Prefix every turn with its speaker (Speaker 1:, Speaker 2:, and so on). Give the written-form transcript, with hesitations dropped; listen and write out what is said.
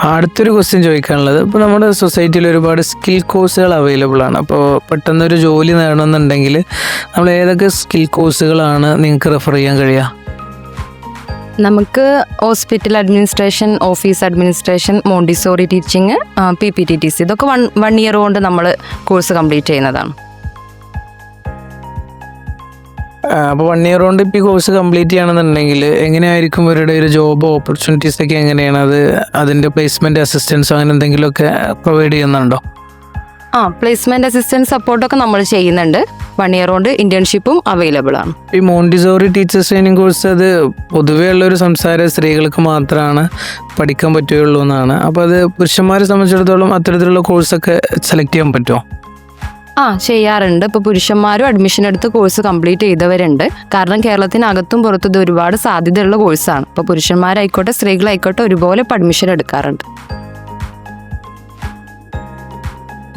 Speaker 1: അടുത്തൊരു ക്വസ്റ്റ്യൻ ചോദിക്കാനുള്ളത്, ഇപ്പോൾ നമ്മുടെ സൊസൈറ്റിയിൽ ഒരുപാട് സ്കിൽ കോഴ്സുകൾ അവൈലബിൾ ആണ്. അപ്പോൾ പെട്ടെന്നൊരു ജോലി നേടണമെന്നുണ്ടെങ്കിൽ നമ്മൾ ഏതൊക്കെ സ്കിൽ കോഴ്സുകളാണ് നിങ്ങൾക്ക് റെഫർ ചെയ്യാൻ കഴിയുക?
Speaker 2: നമുക്ക് hospital administration, office administration, Montessori teaching, PPTTC ഇതൊക്കെ വൺ ഇയർ കൊണ്ട് നമ്മൾ കോഴ്സ് കംപ്ലീറ്റ് ചെയ്യുന്നതാണ്.
Speaker 1: അപ്പോൾ 1 ഇയർ കൊണ്ട് ഇപ്പോൾ ഈ കോഴ്സ് കംപ്ലീറ്റ് ചെയ്യണമെന്നുണ്ടെങ്കിൽ എങ്ങനെയായിരിക്കും ഇവരുടെ ഒരു ജോബ് ഓപ്പർച്യൂണിറ്റീസ് ഒക്കെ എങ്ങനെയാണ്? അതിൻ്റെ പ്ലേസ്മെൻറ്റ് അസിസ്റ്റൻസ് അങ്ങനെ എന്തെങ്കിലുമൊക്കെ പ്രൊവൈഡ് ചെയ്യുന്നുണ്ടോ?
Speaker 2: പ്ലേസ്മെൻറ്റ് അസിസ്റ്റൻസ് സപ്പോർട്ടൊക്കെ നമ്മൾ ചെയ്യുന്നുണ്ട്. 1 ഇയർ കൊണ്ട് ഇന്റേൺഷിപ്പും അവൈലബിൾ ആണ്.
Speaker 1: ഈ മോണ്ടിസോറി ടീച്ചേഴ്സ് ട്രെയിനിങ് കോഴ്സ് അത് പൊതുവേ ഉള്ളൊരു സംസാരം സ്ത്രീകൾക്ക് മാത്രമാണ് പഠിക്കാൻ പറ്റുകയുള്ളൂ എന്നാണ്. അപ്പോൾ അത് പുരുഷന്മാരെ സംബന്ധിച്ചിടത്തോളം അത്തരത്തിലുള്ള കോഴ്സൊക്കെ സെലക്ട് ചെയ്യാൻ പറ്റുമോ?
Speaker 2: ചെയ്യാറുണ്ട്. ഇപ്പോൾ പുരുഷന്മാരും അഡ്മിഷൻ എടുത്ത് കോഴ്സ് കംപ്ലീറ്റ് ചെയ്തവരുണ്ട്. കാരണം കേരളത്തിനകത്തും പുറത്തും ഇത് ഒരുപാട് സാധ്യതയുള്ള കോഴ്സാണ്. ഇപ്പോൾ പുരുഷന്മാരായിക്കോട്ടെ സ്ത്രീകളായിക്കോട്ടെ ഒരുപോലെ ഇപ്പോൾ അഡ്മിഷൻ എടുക്കാറുണ്ട്.